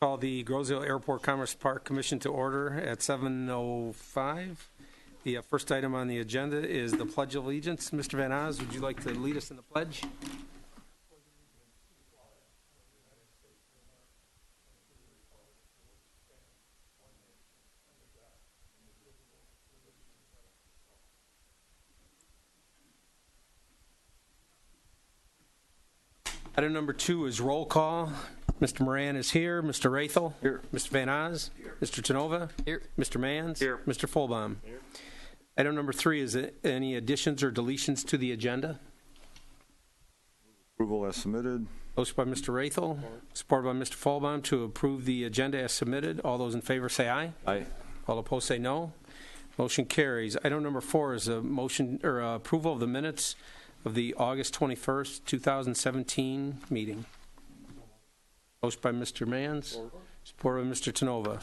Call the Groseville Airport Commerce Park Commission to order at 7:05. The first item on the agenda is the Pledge of Allegiance. Mr. Van Oz, would you like to lead us in the pledge? Item number 2 is roll call. Mr. Moran is here. Mr. Rathel? Here. Mr. Van Oz? Here. Mr. Tenova? Here. Mr. Mans? Here. Mr. Folbaum? Here. Item number 3 is any additions or deletions to the agenda? Approval as submitted. Motion by Mr. Rathel, supported by Mr. Folbaum to approve the agenda as submitted. All those in favor say aye. Aye. All opposed say no. Motion carries. Item number 4 is a motion or approval of the minutes of the August 21st, 2017 meeting. Motion by Mr. Mans, supported by Mr. Tenova.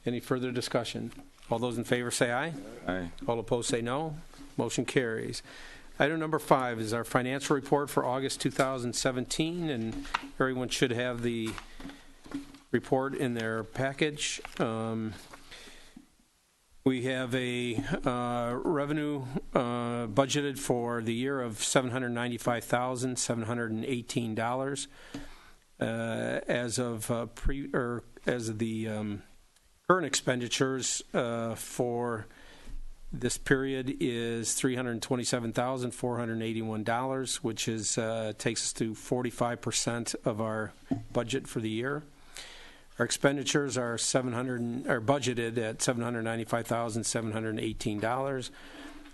Any further discussion? All those in favor say aye. Aye. All opposed say no. Motion carries. Item number 5 is our financial report for August 2017, and everyone should have the report in their package. We have a revenue budgeted for the year of $795,718 as of the current expenditures for this period is $327,481, which is takes us to 45% of our budget for the year. Our expenditures are budgeted at $795,718,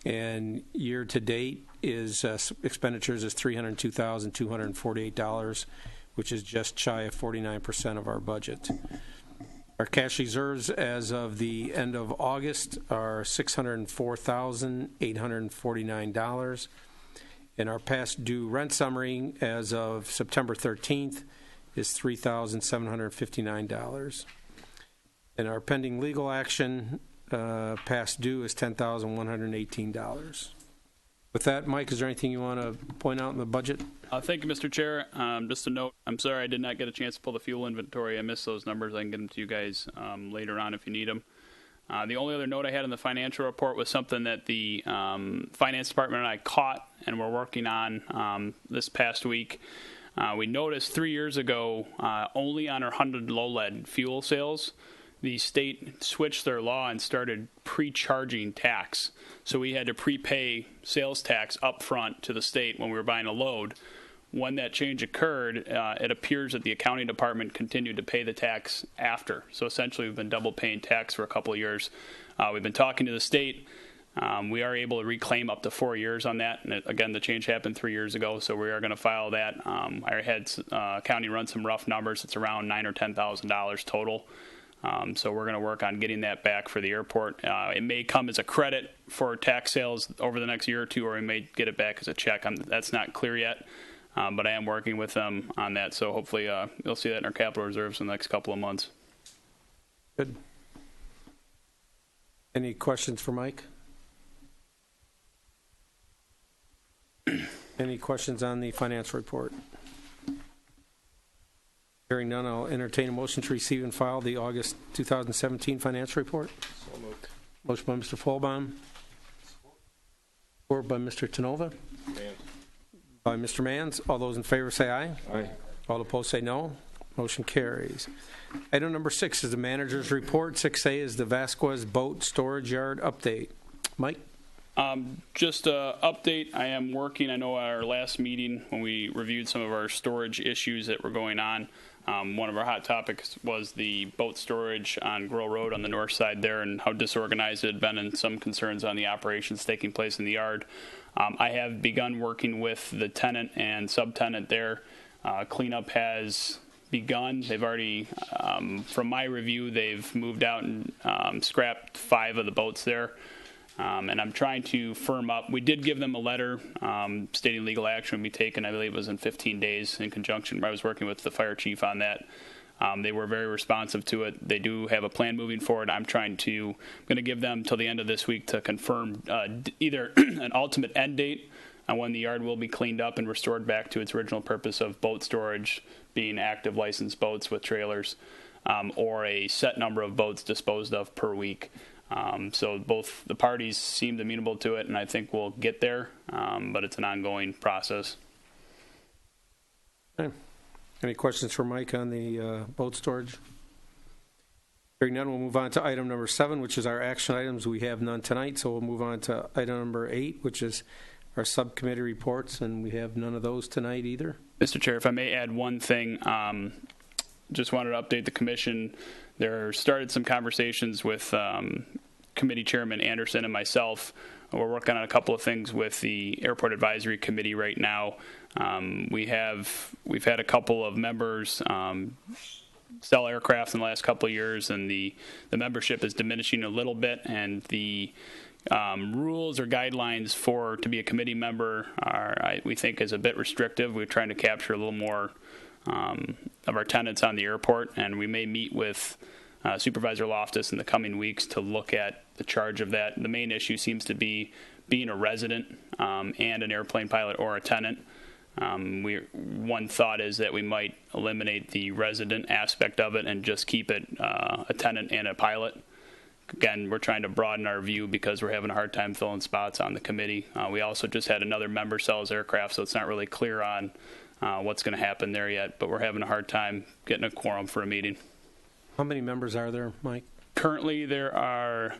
and year to date is expenditures is $302,248, which is just shy of 49% of our budget. Our cash reserves as of the end of August are $604,849, and our past due rent summary as of September 13th is $3,759. And our pending legal action past due is $10,118. With that, Mike, is there anything you want to point out in the budget? Thank you, Mr. Chair. Just a note, I'm sorry I did not get a chance to pull the fuel inventory. I missed those numbers. I can get them to you guys later on if you need them. The only other note I had in the financial report was something that the finance department and I caught and we're working on this past week. We noticed 3 years ago, only on our 100 low lead fuel sales, the state switched their law and started pre-charging tax. So we had to prepay sales tax up front to the state when we were buying a load. When that change occurred, it appears that the accounting department continued to pay the tax after. So essentially we've been double paying tax for a couple of years. We've been talking to the state. We are able to reclaim up to 4 years on that. And again, the change happened 3 years ago, so we are going to file that. I had county run some rough numbers. It's around $9,000 or $10,000 total. So we're going to work on getting that back for the airport. It may come as a credit for tax sales over the next year or two, or we may get it back as a check. That's not clear yet, but I am working with them on that. So hopefully you'll see that in our capital reserves in the next couple of months. Good. Any questions for Mike? Any questions on the financial report? Hearing none, I'll entertain a motion to receive and file the August 2017 financial report. So moved. Motion by Mr. Folbaum. Support by Mr. Tenova. Mans. By Mr. Mans. All those in favor say aye. Aye. All opposed say no. Motion carries. Item number 6 is the manager's report. 6A is the Vasquez Boat Storage Yard update. Mike? Just an update. I am working. I know at our last meeting when we reviewed some of our storage issues that were going on, one of our hot topics was the boat storage on Grill Road on the north side there and how disorganized it had been and some concerns on the operations taking place in the yard. I have begun working with the tenant and subtenant there. Cleanup has begun. They've already, from my review, they've moved out and scrapped 5 of the boats there. And I'm trying to firm up. We did give them a letter stating legal action would be taken. I believe it was in 15 days in conjunction. I was working with the fire chief on that. They were very responsive to it. They do have a plan moving forward. I'm going to give them till the end of this week to confirm either an ultimate end date on when the yard will be cleaned up and restored back to its original purpose of boat storage, being active licensed boats with trailers. or a set number of boats disposed of per week. So both the parties seemed amenable to it, and I think we'll get there, but it's an ongoing process. Okay. Any questions for Mike on the boat storage? Hearing none, we'll move on to item number 7, which is our action items. We have none tonight, so we'll move on to item number 8, which is our subcommittee reports, and we have none of those tonight either. Mr. Chair, if I may add one thing, just wanted to update the commission. There started some conversations with Committee Chairman Anderson and myself. We're working on a couple of things with the Airport Advisory Committee right now. We've had a couple of members sell aircraft in the last couple of years, and the membership is diminishing a little bit, and the rules or guidelines to be a committee member we think is a bit restrictive. We're trying to capture a little more of our tenants on the airport, and we may meet with Supervisor Loftus in the coming weeks to look at the charge of that. The main issue seems to be being a resident and an airplane pilot or a tenant. One thought is that we might eliminate the resident aspect of it and just keep it a tenant and a pilot. Again, we're trying to broaden our view because we're having a hard time filling spots on the committee. We also just had another member sell his aircraft, so it's not really clear on what's going to happen there yet, but we're having a hard time getting a quorum for a meeting. How many members are there, Mike? Currently, there are,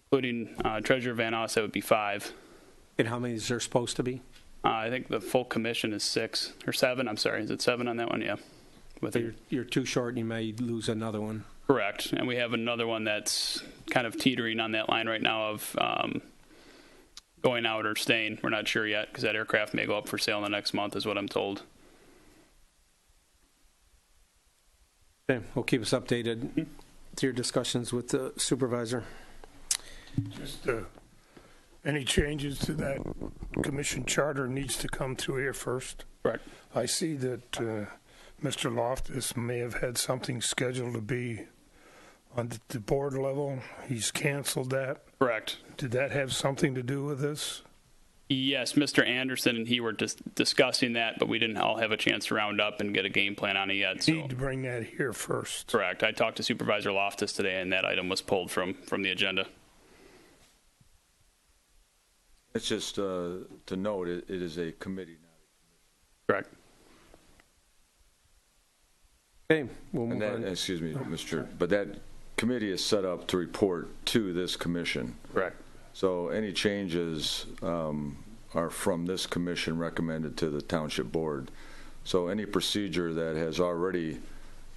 including Treasurer Van Oss, that would be 5. And how many is there supposed to be? I think the full commission is 6 or 7. I'm sorry, is it 7 on that one? Yeah. You're too short, and you may lose another one. Correct, and we have another one that's kind of teetering on that line right now of going out or staying. We're not sure yet because that aircraft may go up for sale in the next month, is what I'm told. Okay, well, keep us updated to your discussions with the supervisor. Just any changes to that commission charter needs to come through here first. Correct. I see that Mr. Loftus may have had something scheduled to be on the board level. He's canceled that. Correct. Did that have something to do with this? Yes, Mr. Anderson and he were discussing that, but we didn't all have a chance to round up and get a game plan on it yet. So. Need to bring that here first. Correct. I talked to Supervisor Loftus today, and that item was pulled from the agenda. It's just to note, it is a committee, not a commission. Correct. Okay, we'll move on. Excuse me, Mr. But that committee is set up to report to this commission. Correct. So any changes are from this commission recommended to the township board. So any procedure that has already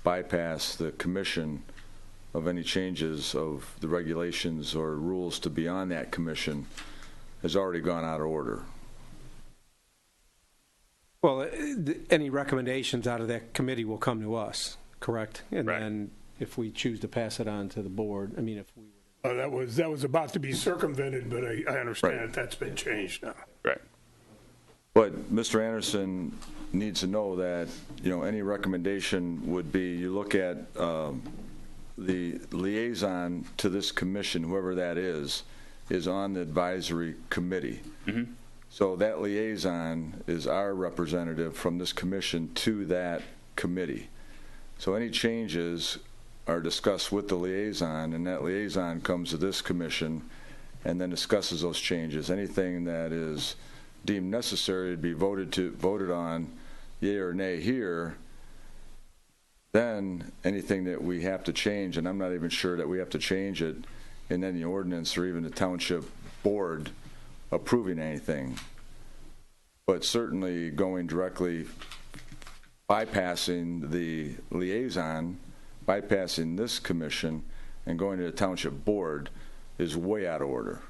bypassed the commission of any changes of the regulations or rules to be on that commission has already gone out of order. Well, any recommendations out of that committee will come to us, correct? And right. Then if we choose to pass it on to the board, I mean, if we That was about to be circumvented, but I understand Right. that's been changed now. Right. But Mr. Anderson needs to know that, any recommendation would be you look at the liaison to this commission, whoever that is on the advisory committee. Mm-hmm. So that liaison is our representative from this commission to that committee. So any changes are discussed with the liaison, and that liaison comes to this commission and then discusses those changes. Anything that is deemed necessary to be voted on, yea or nay here, then anything that we have to change, and I'm not even sure that we have to change it in any ordinance or even the township board approving anything, but certainly going directly bypassing the liaison, bypassing this commission and going to the township board is way out of order.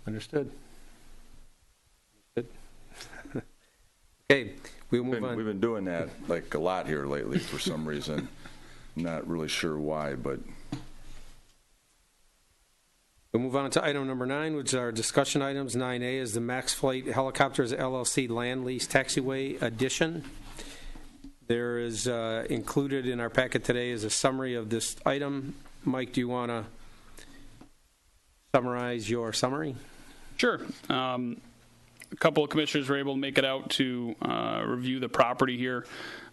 Understood. Okay, we'll move on. We've been doing that like a lot here lately for some reason. I'm not really sure why, but We'll move on to item number 9, which are discussion items. 9A is the Max Flight Helicopters LLC Land Lease Taxiway Addition. There is included in our packet today is a summary of this item. Mike, do you want to summarize your summary? Sure. a couple of commissioners were able to make it out to review the property here.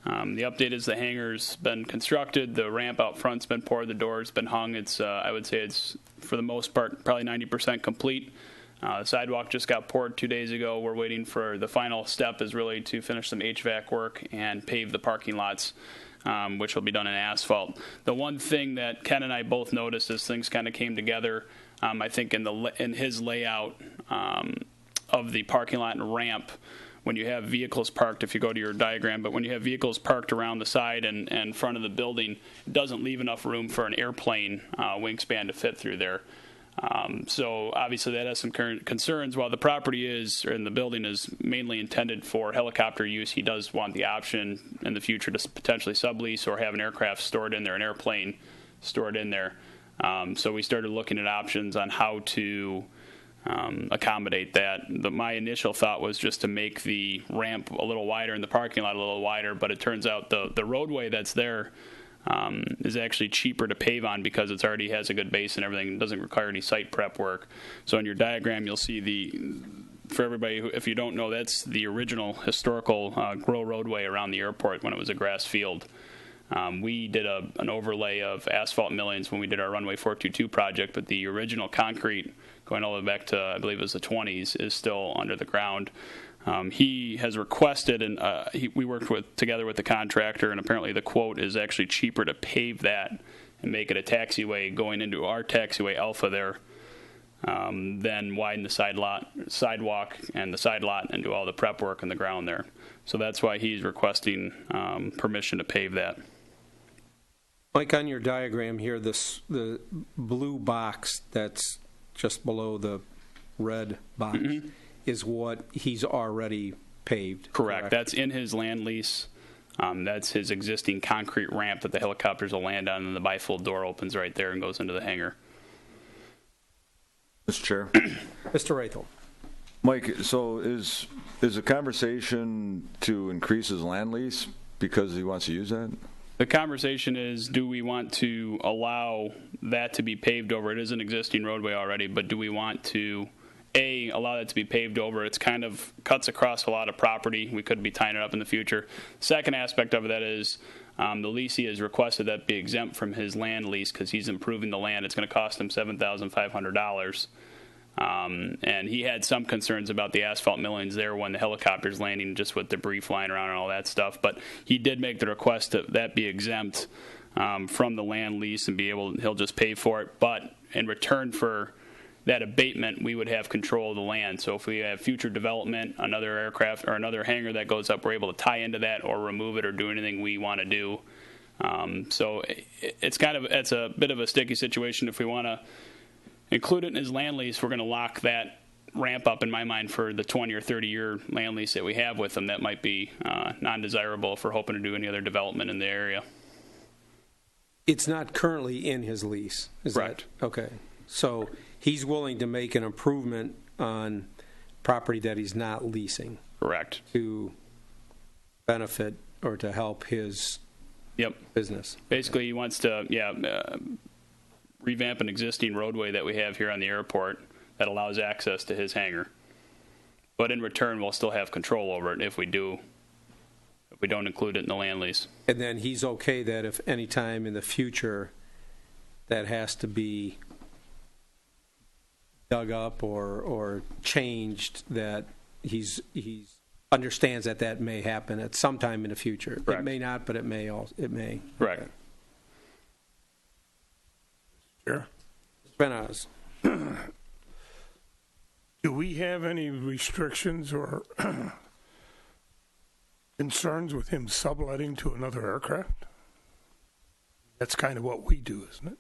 The update is the hangar's been constructed, the ramp out front's been poured, the door's been hung. It's I would say it's for the most part probably 90% complete. The sidewalk just got poured 2 days ago. We're waiting for the final step is really to finish some HVAC work and pave the parking lots, which will be done in asphalt. The one thing that Ken and I both noticed as things kind of came together, I think in his layout of the parking lot and ramp, when you have vehicles parked, if you go to your diagram, but when you have vehicles parked around the side and front of the building, it doesn't leave enough room for an airplane wingspan to fit through there. So obviously that has some current concerns. While the property is, or in the building is mainly intended for helicopter use, he does want the option in the future to potentially sublease or have an aircraft stored in there, an airplane stored in there. So we started looking at options on how to accommodate that. My initial thought was just to make the ramp a little wider and the parking lot a little wider, but it turns out the roadway that's there is actually cheaper to pave on because it already has a good base and everything. It doesn't require any site prep work. So in your diagram, you'll see for everybody who, if you don't know, that's the original historical Grow roadway around the airport when it was a grass field. We did an overlay of asphalt millings when we did our Runway 422 project, but the original concrete going all the way back to, I believe it was the 20s, is still under the ground. He has requested, and we worked together with the contractor, and apparently the quote is actually cheaper to pave that and make it a taxiway going into our taxiway Alpha there than widen the sidewalk and the side lot and do all the prep work on the ground there. So that's why he's requesting permission to pave that. Mike, on your diagram here, the blue box that's just below the red box is what he's already paved. Correct. That's in his land lease. That's his existing concrete ramp that the helicopters will land on, and the bifold door opens right there and goes into the hangar. Mr. Chair. Mr. Rathel. Mike, so is the conversation to increase his land lease because he wants to use that? The conversation is, do we want to allow that to be paved over? It is an existing roadway already, but do we want to, A, allow that to be paved over? It's kind of cuts across a lot of property. We could be tying it up in the future. Second aspect of that is the leasee has requested that be exempt from his land lease because he's improving the land. It's going to cost him $7,500. And he had some concerns about the asphalt millings there when the helicopter's landing, just with debris flying around and all that stuff. But he did make the request that be exempt from the land lease and he'll just pay for it. But in return for that abatement, we would have control of the land. So if we have future development, another aircraft or another hangar that goes up, we're able to tie into that or remove it or do anything we want to do. So it's a bit of a sticky situation. If we want to include it in his land lease, we're going to lock that ramp up, in my mind, for the 20 or 30-year land lease that we have with them. That might be non-desirable if we're hoping to do any other development in the area. It's not currently in his lease, is Correct. that? Okay. So he's willing to make an improvement on property that he's not leasing. Correct. To benefit or to help his business. Basically, he wants to, revamp an existing roadway that we have here on the airport that allows access to his hangar. But in return, we'll still have control over it if we don't include it in the land lease. And then he's okay that if any time in the future that has to be dug up or changed, that he's understands that may happen at some time in the future. Correct. It may not, but it may. Correct. Okay. Sure. Mr. Benaz. Do we have any restrictions or concerns with him subletting to another aircraft? That's kind of what we do, isn't it?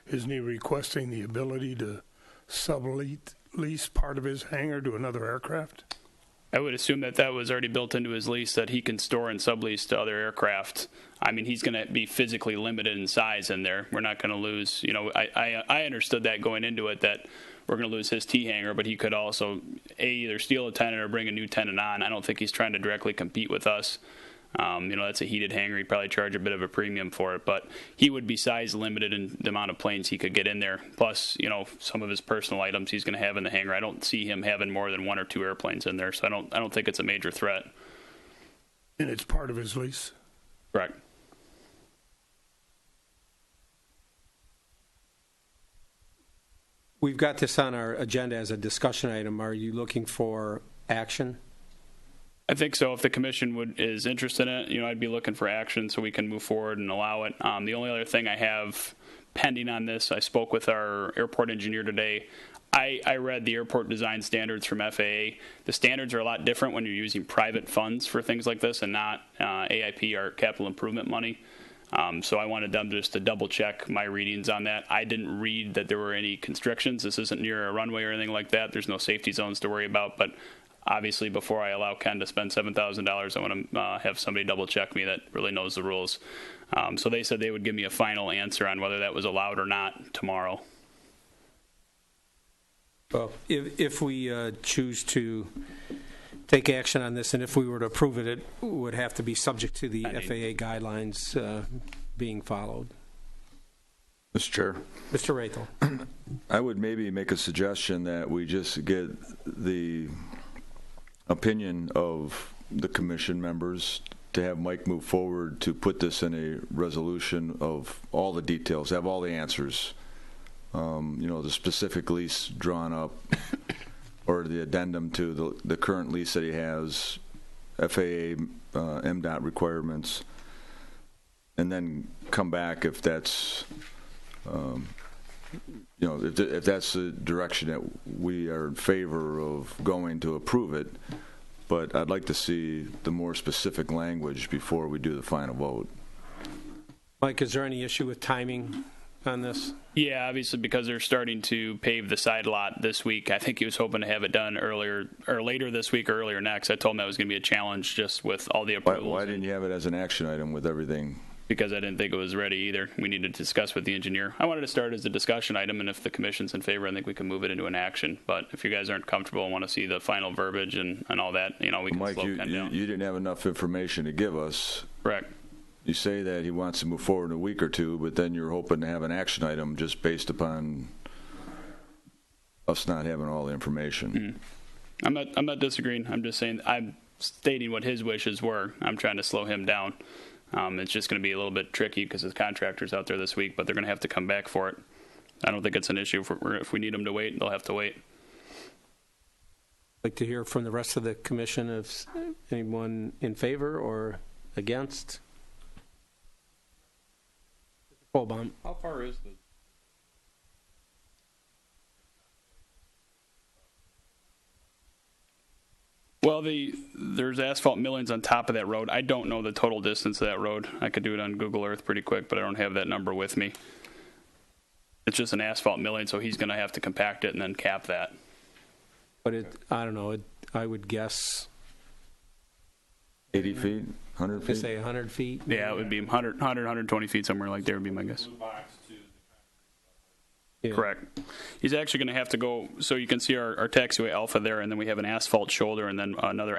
Isn't he requesting the ability to sublease part of his hangar to another aircraft? I would assume that was already built into his lease, that he can store and sublease to other aircraft. I mean, he's going to be physically limited in size in there. We're not going to lose, I understood that going into it, that we're going to lose his T hangar, but he could also either steal a tenant or bring a new tenant on. I don't think he's trying to directly compete with us. That's a heated hangar. He'd probably charge a bit of a premium for it, but he would be size limited in the amount of planes he could get in there. Plus, some of his personal items he's going to have in the hangar. I don't see him having more than 1 or 2 airplanes in there, so I don't think it's a major threat. And it's part of his lease? Correct. We've got this on our agenda as a discussion item. Are you looking for action? I think so. If the commission is interested in it, I'd be looking for action so we can move forward and allow it. The only other thing I have pending on this, I spoke with our airport engineer today. I read the airport design standards from FAA. The standards are a lot different when you're using private funds for things like this and not AIP or capital improvement money. So I wanted them just to double check my readings on that. I didn't read that there were any constrictions. This isn't near a runway or anything like that. There's no safety zones to worry about, but obviously, before I allow Ken to spend $7,000, I want to have somebody double check me that really knows the rules. So they said they would give me a final answer on whether that was allowed or not tomorrow. Well, if we choose to take action on this, and if we were to approve it, it would have to be subject to the FAA guidelines being followed. Mr. Chair. Mr. Rathel. I would maybe make a suggestion that we just get the opinion of the commission members to have Mike move forward to put this in a resolution of all the details, have all the answers, the specific lease drawn up or the addendum to the current lease that he has, FAA, MDOT requirements, and then come back if that's, if that's the direction that we are in favor of going to approve it. But I'd like to see the more specific language before we do the final vote. Mike, is there any issue with timing on this? Yeah, obviously, because they're starting to pave the side lot this week. I think he was hoping to have it done earlier or later this week or earlier next. I told him that was going to be a challenge just with all the approvals. Why didn't you have it as an action item with everything? Because I didn't think it was ready either. We needed to discuss with the engineer. I wanted to start as a discussion item, and if the commission's in favor, I think we can move it into an action. But if you guys aren't comfortable and want to see the final verbiage and all that, we can Mike, slow Ken down. you didn't have enough information to give us. Correct. You say that he wants to move forward in a week or two, but then you're hoping to have an action item just based upon us not having all the information. Mm-hmm. I'm not disagreeing. I'm just saying I'm stating what his wishes were. I'm trying to slow him down. It's just going to be a little bit tricky because the contractor's out there this week, but they're going to have to come back for it. I don't think it's an issue. If we need them to wait, they'll have to wait. I'd like to hear from the rest of the commission if anyone in favor or against. Colbaum. How far is the? Well, there's asphalt millings on top of that road. I don't know the total distance of that road. I could do it on Google Earth pretty quick, but I don't have that number with me. It's just an asphalt milling, so he's going to have to compact it and then cap that. But I don't know. I would guess 80 feet, 100 to feet? say 100 feet. Yeah, it would be 100, 120 feet, somewhere like there would be my guess. Yeah. Correct. He's actually going to have to go, so you can see our taxiway alpha there, and then we have an asphalt shoulder and then another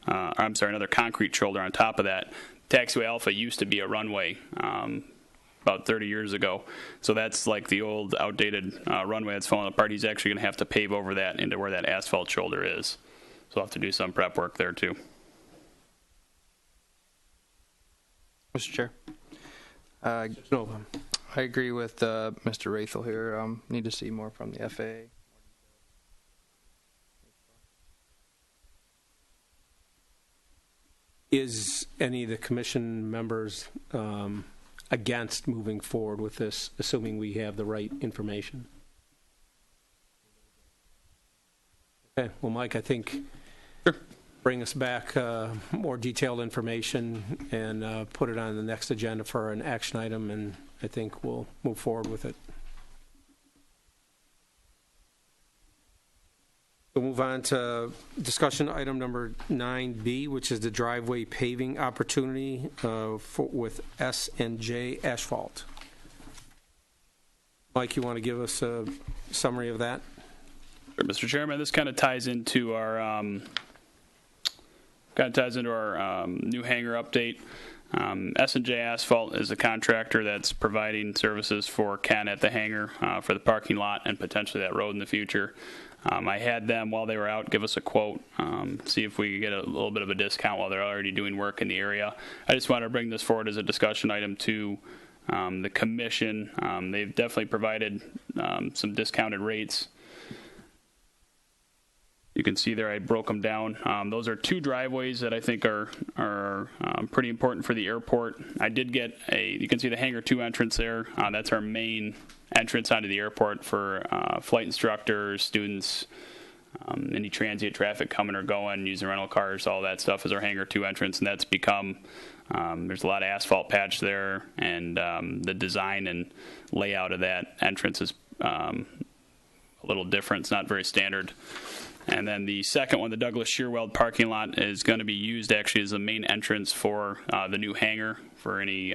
another concrete shoulder on top of that. Taxiway alpha used to be a runway about 30 years ago. So that's like the old outdated runway that's falling apart. He's actually going to have to pave over that into where that asphalt shoulder is. So we'll have to do some prep work there too. Mr. Chair. No. I agree with Mr. Rathel here. Need to see more from the FAA. Is any of the commission members against moving forward with this, assuming we have the right information? Okay. Well, Mike, I think bring us back more detailed information and put it on the next agenda for an action item, and I think we'll move forward with it. We'll move on to discussion item number 9B, which is the driveway paving opportunity with S&J Asphalt. Mike, you want to give us a summary of that? Sure, Mr. Chairman, this kind of ties into our kind of ties into our new hangar update. S&J Asphalt is a contractor that's providing services for Ken at the hangar for the parking lot and potentially that road in the future. I had them, while they were out, give us a quote, see if we could get a little bit of a discount while they're already doing work in the area. I just want to bring this forward as a discussion item to the commission. They've definitely provided some discounted rates. You can see there I broke them down. Those are 2 driveways that I think are pretty important for the airport. I did get you can see the Hangar 2 entrance there. That's our main entrance onto the airport for flight instructors, students, any transient traffic coming or going, using rental cars, all that stuff is our Hangar 2 entrance, and that's become, there's a lot of asphalt patch there, and the design and layout of that entrance is a little different. It's not very standard. And then the second one, the Douglas Shearweld parking lot, is going to be used actually as the main entrance for the new hangar for any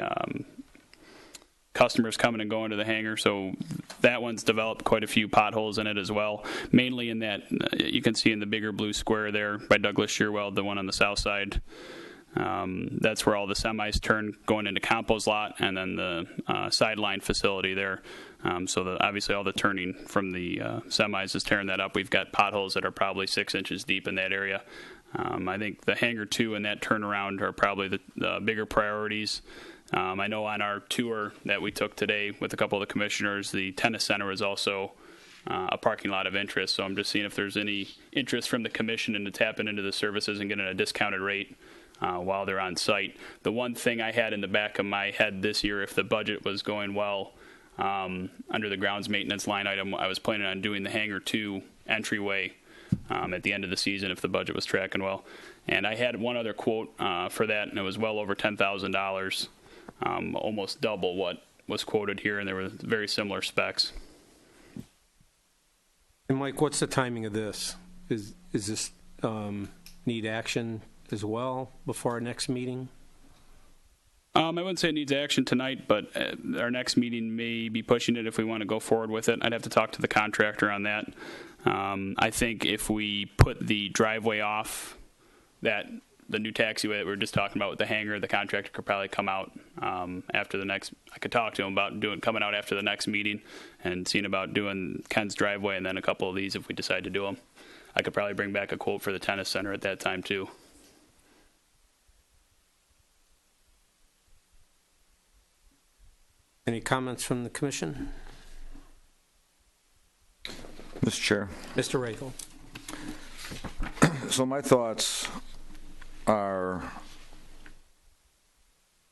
customers coming and going to the hangar. So that one's developed quite a few potholes in it as well, mainly in that you can see in the bigger blue square there by Douglas Shearweld, the one on the south side. That's where all the semis turn going into Compo's lot, and then the sideline facility there. So obviously all the turning from the semis is tearing that up. We've got potholes that are probably 6 inches deep in that area. I think the Hangar 2 and that turnaround are probably the bigger priorities. I know on our tour that we took today with a couple of the commissioners, the tennis center is also a parking lot of interest. So I'm just seeing if there's any interest from the commission into tapping into the services and getting a discounted rate while they're on site. The one thing I had in the back of my head this year, if the budget was going well, under the grounds maintenance line item, I was planning on doing the Hangar 2 entryway at the end of the season if the budget was tracking well. And I had one other quote for that, and it was well over $10,000, almost double what was quoted here, and there were very similar specs. And Mike, what's the timing of this? Is this need action as well before our next meeting? I wouldn't say it needs action tonight, but our next meeting may be pushing it if we want to go forward with it. I'd have to talk to the contractor on that. I think if we put the driveway off, that the new taxiway that we were just talking about with the hangar, the contractor could probably come out after the next. I could talk to him about coming out after the next meeting and seeing about doing Ken's driveway and then a couple of these if we decide to do them. I could probably bring back a quote for the tennis center at that time too. Any comments from the commission? Mr. Chair. Mr. Rakel. So my thoughts are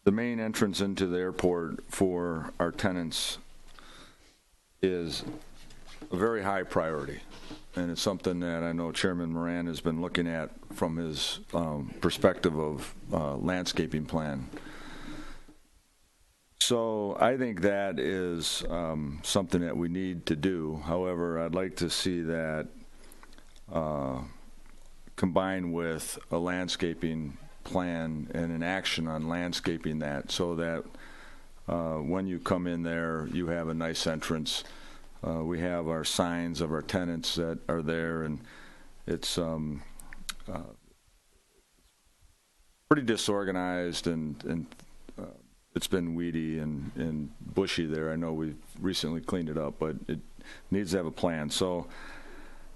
the main entrance into the airport for our tenants is a very high priority. And it's something that I know Chairman Moran has been looking at from his perspective of landscaping plan. So I think that is something that we need to do. However, I'd like to see that combined with a landscaping plan and an action on landscaping that, so that when you come in there, you have a nice entrance. We have our signs of our tenants that are there, and it's pretty disorganized and it's been weedy and bushy there. I know we've recently cleaned it up, but it needs to have a plan. So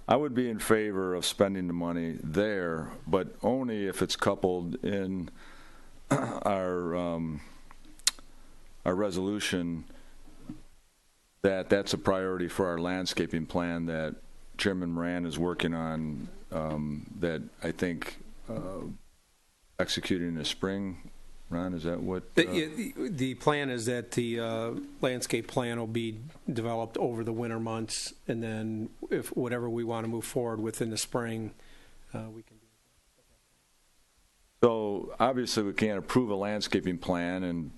I would be in favor of spending the money there, but only if it's coupled in our resolution that that's a priority for our landscaping plan that Chairman Moran is working on, that I think executing in the spring. Ron, is that what? The plan is that the landscape plan will be developed over the winter months, and then if whatever we want to move forward with in the spring, we can do it. So obviously we can't approve a landscaping plan, and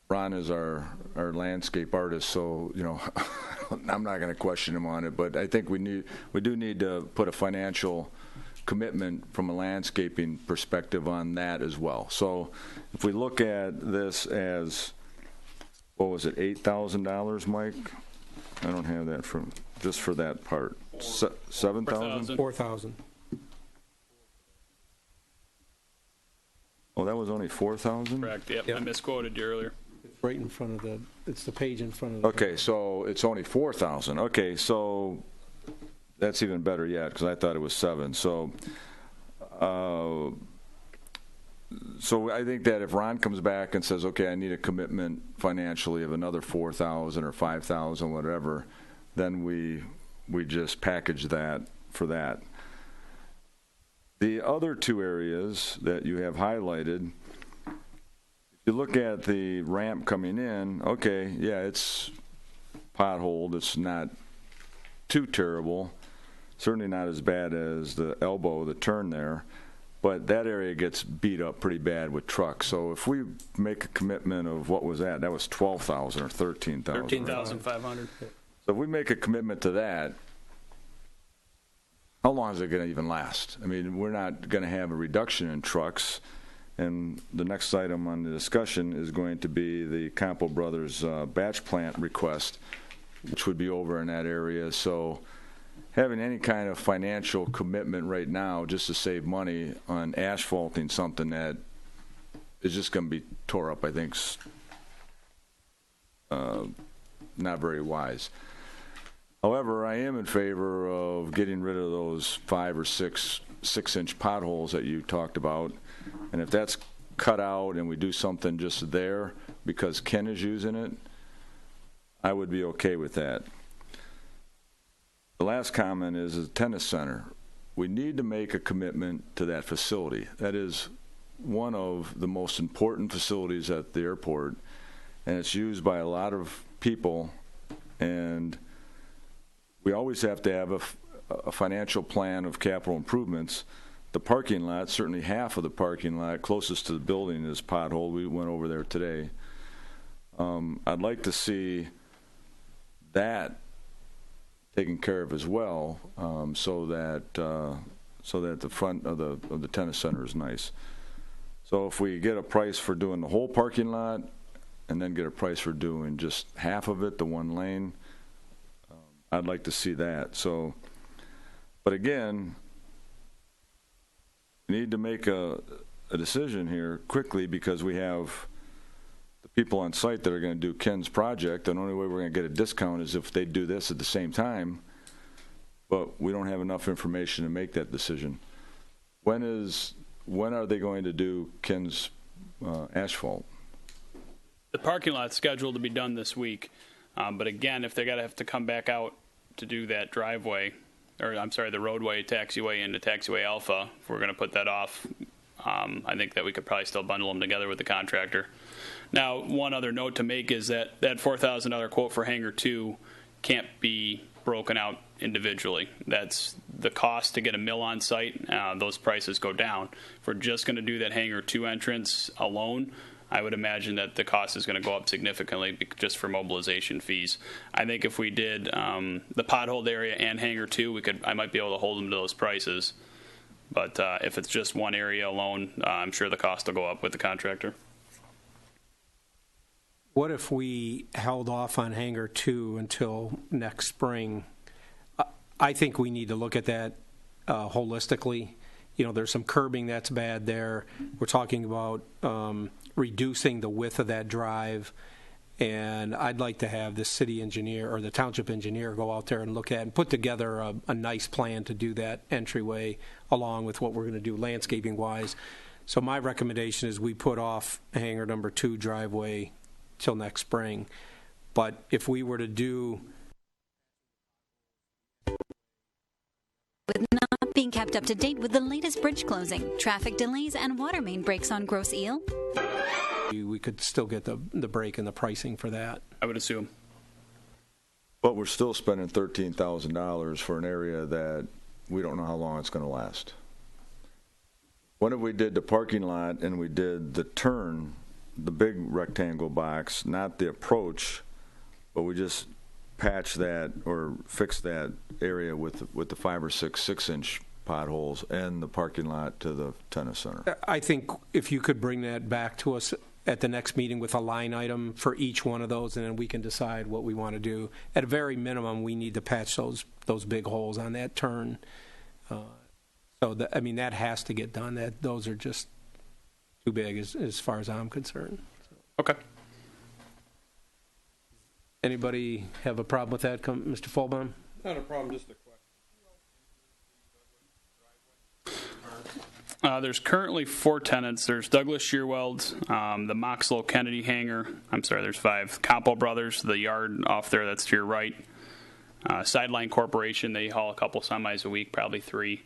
Ron is our landscape artist, so I'm not going to question him on it, but I think we do need to put a financial commitment from a landscaping perspective on that as well. So if we look at this as, what was it, $8,000, Mike? I don't have that just for that part. 7,000? 4,000. Oh, that was only 4,000? Correct, yep. Yep. I misquoted you earlier. Right in front of it's the page in front of the. Okay, so it's only 4,000. Okay, so that's even better yet, because I thought it was 7. So I think that if Ron comes back and says, okay, I need a commitment financially of another 4,000 or 5,000, whatever, then we just package that for that. The other two areas that you have highlighted, if you look at the ramp coming in, okay, yeah, it's potholed. It's not too terrible. Certainly not as bad as the elbow, the turn there. But that area gets beat up pretty bad with trucks. So if we make a commitment of what was that? That was 12,000 or 13,000. 13,500. So if we make a commitment to that, how long is it going to even last? I mean, we're not going to have a reduction in trucks. And the next item on the discussion is going to be the Campo Brothers batch plant request, which would be over in that area. So having any kind of financial commitment right now just to save money on asphalting something that is just going to be tore up, I think, not very wise. However, I am in favor of getting rid of those 5 or 6-inch potholes that you talked about. And if that's cut out and we do something just there because Ken is using it, I would be okay with that. The last comment is the tennis center. We need to make a commitment to that facility. That is one of the most important facilities at the airport, and it's used by a lot of people, and we always have to have a financial plan of capital improvements. The parking lot, certainly half of the parking lot closest to the building is potholed. We went over there today. I'd like to see that taken care of as well, so that the front of the tennis center is nice. So if we get a price for doing the whole parking lot, and then get a price for doing just half of it, the one lane, I'd like to see that. So, but again, we need to make a decision here quickly because we have the people on site that are going to do Ken's project. The only way we're going to get a discount is if they do this at the same time, but we don't have enough information to make that decision. When are they going to do Ken's asphalt? The parking lot's scheduled to be done this week, but again, if they're going to have to come back out to do that driveway, or I'm sorry, the roadway taxiway into taxiway Alpha, if we're going to put that off, I think that we could probably still bundle them together with the contractor. Now, one other note to make is that $4,000 quote for Hangar 2 can't be broken out individually. That's the cost to get a mill on site. Those prices go down. If we're just going to do that Hangar 2 entrance alone, I would imagine that the cost is going to go up significantly just for mobilization fees. I think if we did the potholed area and Hangar 2, I might be able to hold them to those prices. But if it's just one area alone, I'm sure the cost will go up with the contractor. What if we held off on Hangar 2 until next spring? I think we need to look at that holistically. You know, there's some curbing that's bad there. We're talking about reducing the width of that drive, and I'd like to have the city engineer or the township engineer go out there and look at and put together a nice plan to do that entryway along with what we're going to do landscaping wise. So my recommendation is we put off Hangar number 2 driveway till next spring. But if we were to do with not being kept up to date with the latest bridge closing, traffic delays, and water main breaks on Grosse Ile, we could still get the break in the pricing for that. I would assume. But we're still spending $13,000 for an area that we don't know how long it's going to last. What if we did the parking lot and we did the turn, the big rectangle box, not the approach, but we just patch that or fix that area with the 5 or 6-inch potholes and the parking lot to the tennis center? I think if you could bring that back to us at the next meeting with a line item for each one of those, and then we can decide what we want to do. At a very minimum, we need to patch those big holes on that turn. So that has to get done. Those are just too big as far as I'm concerned. Okay. Anybody have a problem with that, Mr. Fulbaum? Not a problem, just a question. There's currently 4 tenants. There's Douglas Shearweld, the Moxlow Kennedy hangar. I'm sorry, there's 5. Campo Brothers, the yard off there that's to your right. Sideline Corporation, they haul a couple semis a week, probably 3.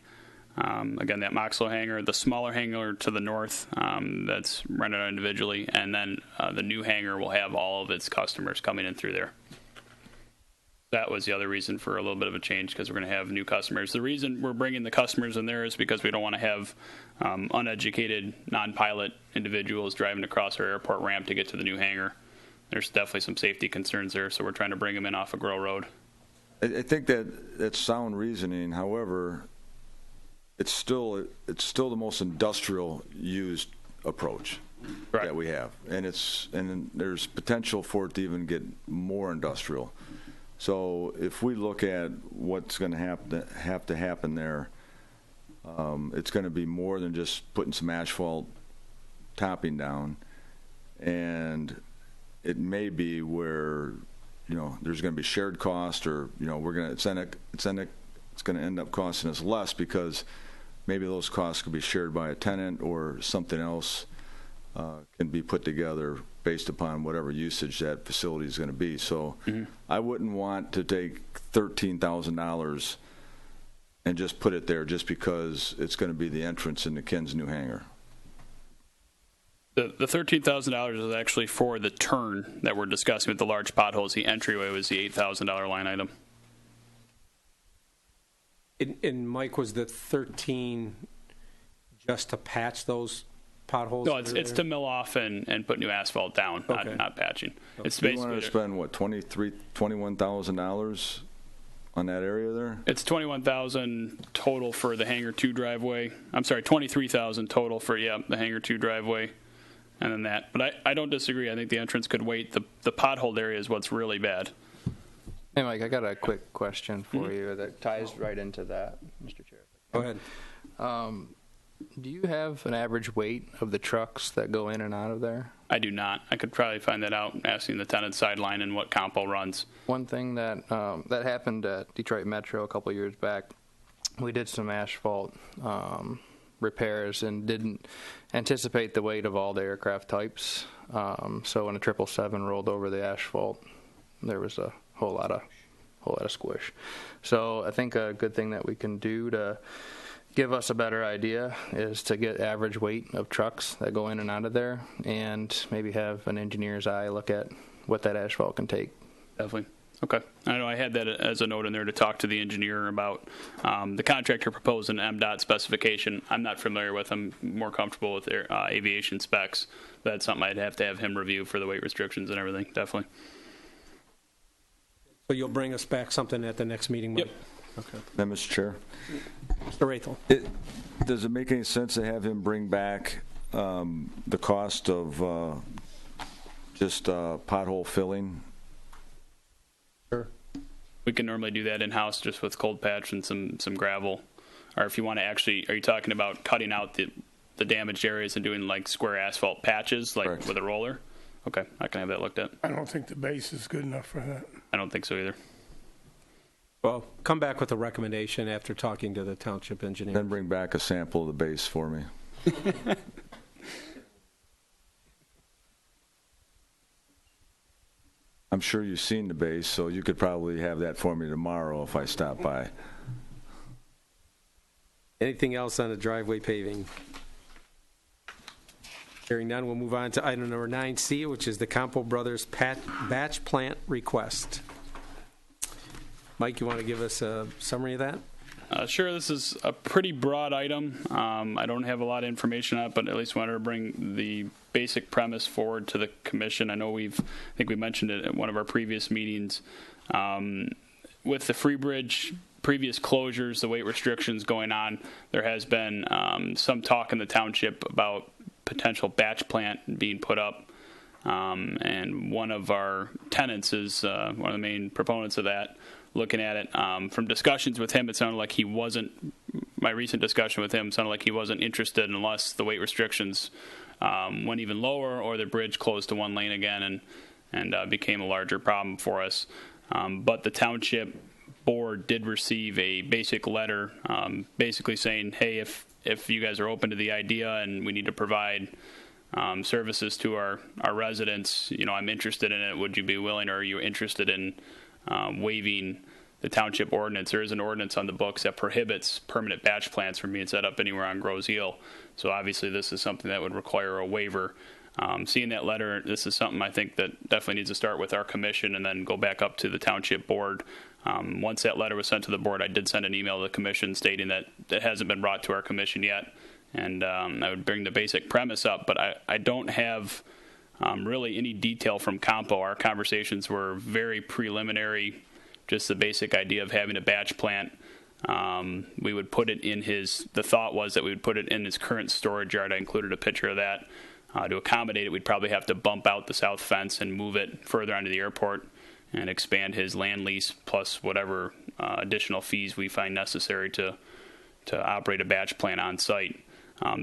Again, that Moxlow hangar, the smaller hangar to the north, that's rented out individually, and then the new hangar will have all of its customers coming in through there. That was the other reason for a little bit of a change, because we're going to have new customers. The reason we're bringing the customers in there is because we don't want to have uneducated, non-pilot individuals driving across our airport ramp to get to the new hangar. There's definitely some safety concerns there, so we're trying to bring them in off of Grow Road. I think that's sound reasoning. However, it's still the most industrial used approach that we have, and there's potential for it to even get more industrial. So if we look at what's going to have to happen there, it's going to be more than just putting some asphalt topping down, and it may be where there's going to be shared cost, or it's going to end up costing us less because maybe those costs could be shared by a tenant, or something else can be put together based upon whatever usage that facility is going to be. So I wouldn't want to take $13,000 and just put it there just because it's going to be the entrance into Ken's new hangar. The $13,000 is actually for the turn that we're discussing with the large potholes. The entryway was the $8,000 line item. And Mike, was the 13 just to patch those potholes? No, it's to mill off and put new asphalt down, Okay. not patching. Okay. It's You basically want to spend what, $21,000 on that area there? It's $21,000 total for the Hangar 2 driveway. I'm sorry, $23,000 total for the Hangar 2 driveway, and then that. But I don't disagree. I think the entrance could wait. The potholed area is what's really bad. Hey, Mike, I got a quick question for you that ties right into that, Mr. Chair. Go ahead. Do you have an average weight of the trucks that go in and out of there? I do not. I could probably find that out asking the tenant sideline and what Campo runs. One thing that that happened at Detroit Metro a couple years back, we did some asphalt repairs and didn't anticipate the weight of all the aircraft types. So when a 777 rolled over the asphalt, there was a whole lot of squish. So I think a good thing that we can do to give us a better idea is to get average weight of trucks that go in and out of there, and maybe have an engineer's eye look at what that asphalt can take. Definitely. Okay. I know I had that as a note in there to talk to the engineer about the contractor proposed an MDOT specification. I'm not familiar with. I'm more comfortable with their aviation specs. That's something I'd have to have him review for the weight restrictions and everything. Definitely. So you'll bring us back something at the next meeting, Mike? Yep. Okay. Then, Mr. Chair, Mr. Rathel. does it make any sense to have him bring back the cost of just pothole filling? Sure. We can normally do that in-house just with cold patch and some gravel. Or if you want to actually, are you talking about cutting out the damaged areas and doing like square asphalt patches, like Correct. with a roller? Okay, I can have that looked at. I don't think the base is good enough for that. I don't think so either. Well, come back with a recommendation after talking to the township engineer. Then bring back a sample of the base for me. I'm sure you've seen the base, so you could probably have that for me tomorrow if I stop by. Anything else on the driveway paving? Hearing none, we'll move on to item number 9C, which is the Campo Brothers batch plant request. Mike, you want to give us a summary of that? Sure, this is a pretty broad item. I don't have a lot of information on it, but at least wanted to bring the basic premise forward to the commission. I know I think we mentioned it at one of our previous meetings. With the Free Bridge previous closures, the weight restrictions going on, there has been some talk in the township about potential batch plant being put up. And one of our tenants is one of the main proponents of that. Looking at it, from discussions with him, it sounded like he wasn't, my recent discussion with him sounded like he wasn't interested unless the weight restrictions went even lower, or the bridge closed to one lane again and became a larger problem for us. But the township board did receive a basic letter basically saying, hey, if you guys are open to the idea and we need to provide services to our residents, I'm interested in it. Would you be willing, or are you interested in waiving the township ordinance? There is an ordinance on the books that prohibits permanent batch plants from being set up anywhere on Grosse Ile. So obviously this is something that would require a waiver. Seeing that letter, this is something I think that definitely needs to start with our commission and then go back up to the township board. Once that letter was sent to the board, I did send an email to the commission stating that that hasn't been brought to our commission yet. And I would bring the basic premise up, but I don't have really any detail from Compo. Our conversations were very preliminary, just the basic idea of having a batch plant. We would put it in the thought was that we would put it in his current storage yard. I included a picture of that. To accommodate it, we'd probably have to bump out the south fence and move it further onto the airport and expand his land lease plus whatever additional fees we find necessary to operate a batch plant on site.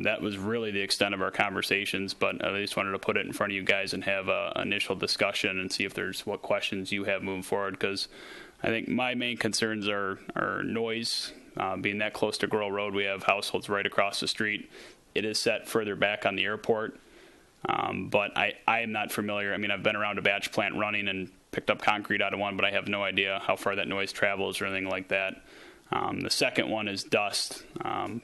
That was really the extent of our conversations, but I just wanted to put it in front of you guys and have an initial discussion and see if there's what questions you have moving forward, because I think my main concerns are noise. Being that close to Grohl Road, we have households right across the street. It is set further back on the airport. But I am not familiar. I mean, I've been around a batch plant running and picked up concrete out of one, but I have no idea how far that noise travels or anything like that. The second one is dust.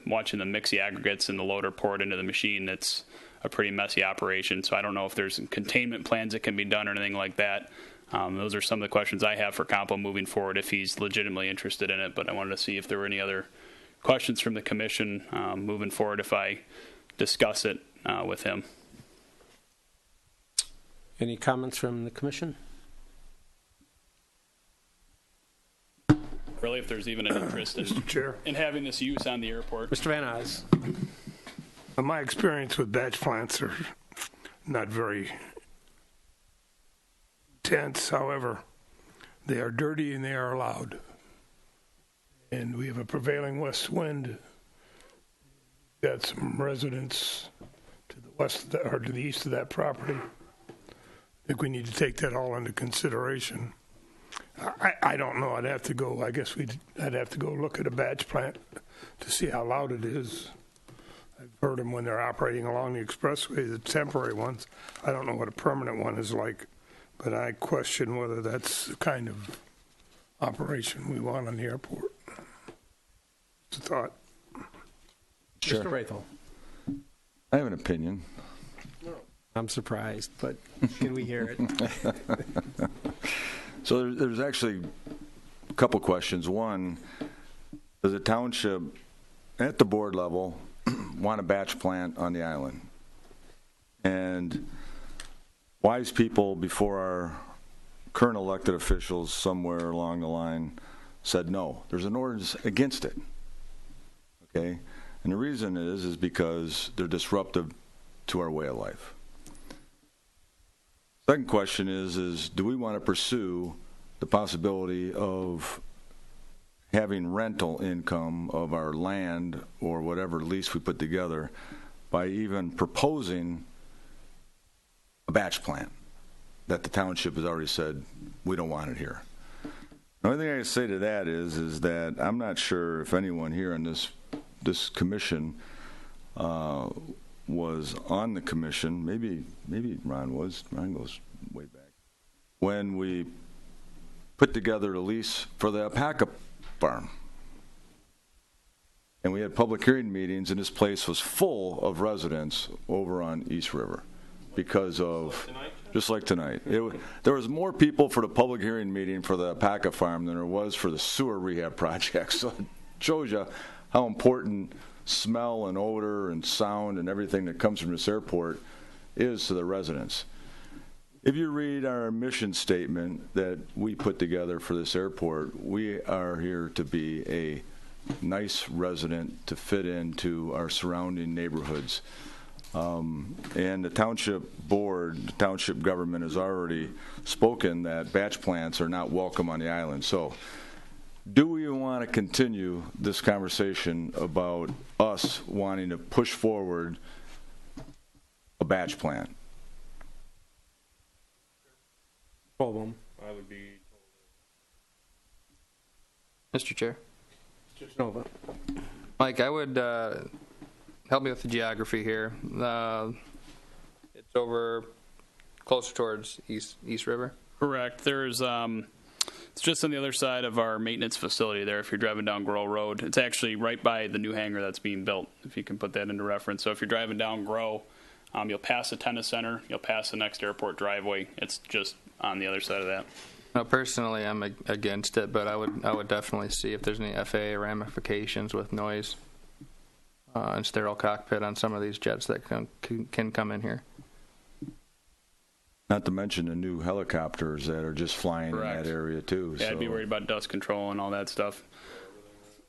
Watching the mix the aggregates and the loader pour it into the machine, it's a pretty messy operation. So I don't know if there's containment plans that can be done or anything like that. Those are some of the questions I have for Compo moving forward if he's legitimately interested in it. But I wanted to see if there were any other questions from the commission moving forward if I discuss it with him. Any comments from the commission? Really, if there's even an interest Mr. Chair. in having this use on the airport. Mr. Van Oz. My experience with batch plants are not very intense. However, they are dirty and they are loud. And we have a prevailing west wind. Got some residents to the west of that, or to the east of that property. I think we need to take that all into consideration. I don't know. I'd have to go. I guess I'd have to go look at a batch plant to see how loud it is. I've heard them when they're operating along the expressway, the temporary ones. I don't know what a permanent one is like, but I question whether that's the kind of operation we want on the airport. It's a thought. Sure. Mr. Rathel. I have an opinion. I'm surprised, but can we hear it? So there's actually a couple questions. One, does the township at the board level want a batch plant on the island? And wise people before our current elected officials somewhere along the line said no. There's an ordinance against it. Okay? And the reason is because they're disruptive to our way of life. Second question is do we want to pursue the possibility of having rental income of our land or whatever lease we put together by even proposing a batch plant that the township has already said we don't want it here? The only thing I can say to that is that I'm not sure if anyone here on this commission was on the commission. Maybe Ron was. Ron goes way back. When we put together a lease for the alpaca farm. And we had public hearing meetings, and this place was full of residents over on East River because of, just like tonight. There was more people for the public hearing meeting for the alpaca farm than there was for the sewer rehab project. So it shows you how important smell and odor and sound and everything that comes from this airport is to the residents. If you read our mission statement that we put together for this airport, we are here to be a nice resident to fit into our surrounding neighborhoods. And the township board, the township government has already spoken that batch plants are not welcome on the island. So do we want to continue this conversation about us wanting to push forward a batch plan. 12 of them. Mr. Chair. Nova. Mike, I would help me with the geography here. It's over closer towards East River. Correct. There's it's just on the other side of our maintenance facility there. If you're driving down Grow Road, it's actually right by the new hangar that's being built. If you can put that into reference. So if you're driving down Grow, you'll pass the tennis center, you'll pass the next airport driveway. It's just on the other side of that. No, personally, I'm against it, but I would definitely see if there's any FAA ramifications with noise and sterile cockpit on some of these jets that can come in here. Not to mention the new helicopters that are just flying Correct. in that area too. Yeah, I'd be worried about dust control and all that stuff.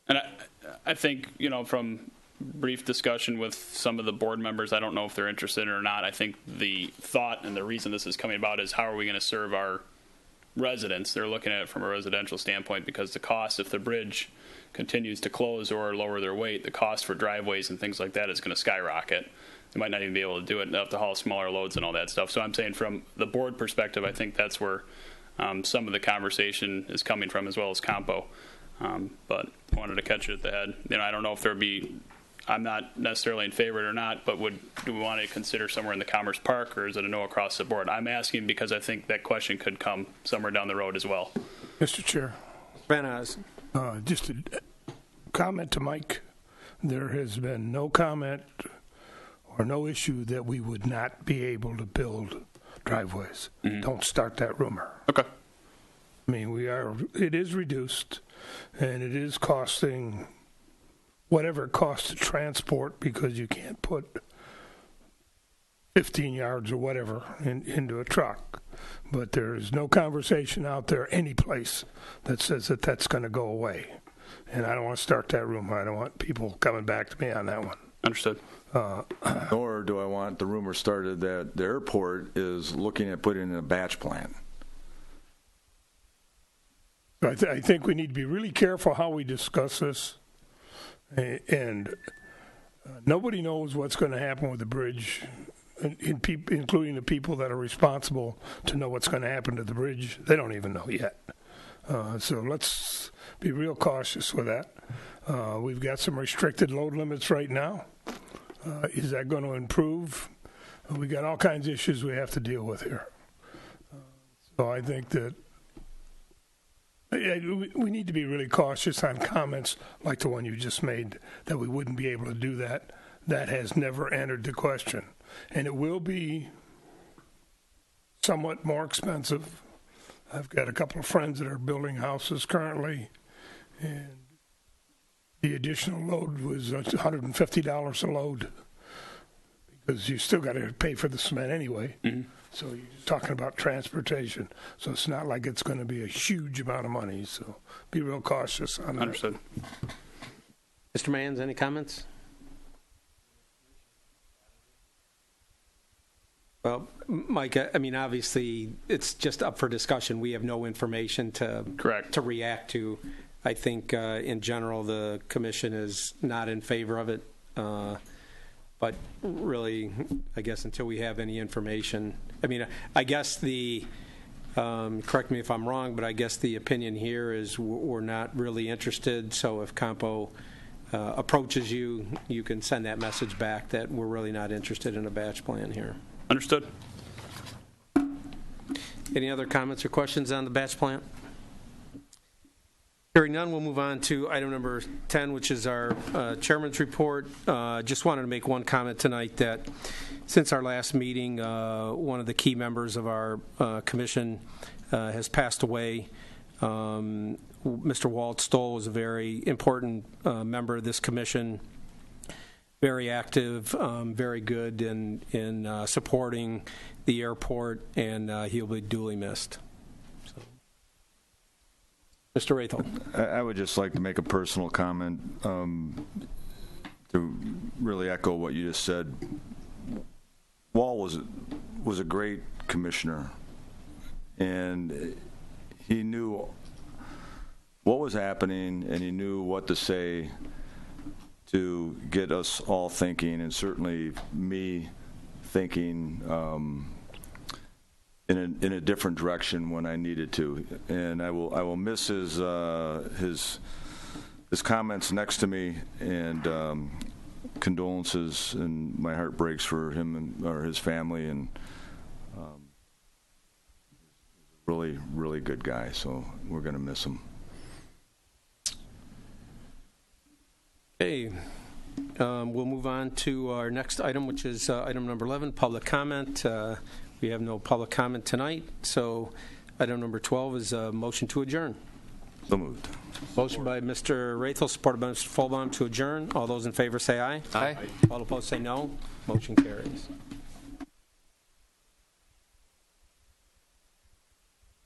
And I think, from brief discussion with some of the board members, I don't know if they're interested or not. I think the thought and the reason this is coming about is how are we going to serve our residents? They're looking at it from a residential standpoint because the cost, if the bridge continues to close or lower their weight, the cost for driveways and things like that is going to skyrocket. They might not even be able to do it. They'll have to haul smaller loads and all that stuff. So I'm saying from the board perspective, I think that's where some of the conversation is coming from, as well as Compo. But I wanted to catch it at the head. I don't know if there'd be, I'm not necessarily in favor or not, but do we want to consider somewhere in the Commerce Park, or is it a no across the board? I'm asking because I think that question could come somewhere down the road as well. Mr. Chair, Van Oz. just a comment to Mike. There has been no comment or no issue that we would not be able to build driveways. Mm-hmm. Don't start that rumor. Okay. I mean, it is reduced, and it is costing whatever it costs to transport because you can't put 15 yards or whatever into a truck. But there is no conversation out there any place that says that that's going to go away. And I don't want to start that rumor. I don't want people coming back to me on that one. Understood. Nor do I want the rumor started that the airport is looking at putting in a batch plan. I think we need to be really careful how we discuss this. And nobody knows what's going to happen with the bridge, including the people that are responsible to know what's going to happen to the bridge. They don't even know yet. So let's be real cautious with that. We've got some restricted load limits right now. Is that going to improve? We got all kinds of issues we have to deal with here. So I think that we need to be really cautious on comments like the one you just made, that we wouldn't be able to do that. That has never entered the question. And it will be somewhat more expensive. I've got a couple of friends that are building houses currently, and the additional load was $150 a load because you still got to pay for the cement anyway. Mm-hmm. So you're talking about transportation. So it's not like it's going to be a huge amount of money. So be real cautious on that. Understood. Mr. Mans, any comments? Well, Mike, I mean, obviously, it's just up for discussion. We have no information to react to. I think, in general, the commission is not in favor of it. But really, I guess until we have any information, I mean, I guess correct me if I'm wrong, but I guess the opinion here is we're not really interested. So if Compo approaches you, you can send that message back that we're really not interested in a batch plan here. Understood. Any other comments or questions on the batch plan? Hearing none, we'll move on to item number 10, which is our chairman's report. Just wanted to make one comment tonight that since our last meeting, one of the key members of our commission has passed away. Mr. Walt Stoll was a very important member of this commission, very active, very good in supporting the airport, and he'll be duly missed. Mr. Rathel. I would just like to make a personal comment to really echo what you just said. Wall was a great commissioner, and he knew what was happening, and he knew what to say to get us all thinking, and certainly me thinking in a different direction when I needed to, and I will miss his comments next to me, and condolences, and my heart breaks for him or his family, and really good guy, so we're going to miss him. Okay, we'll move on to our next item, which is item number 11, public comment. We have no public comment tonight, so item number 12 is a motion to adjourn. So moved. Motion by Mr. Rathel, supported by Mr. Fulbaum to adjourn. All those in favor say aye. Aye. All opposed say no. Motion carries.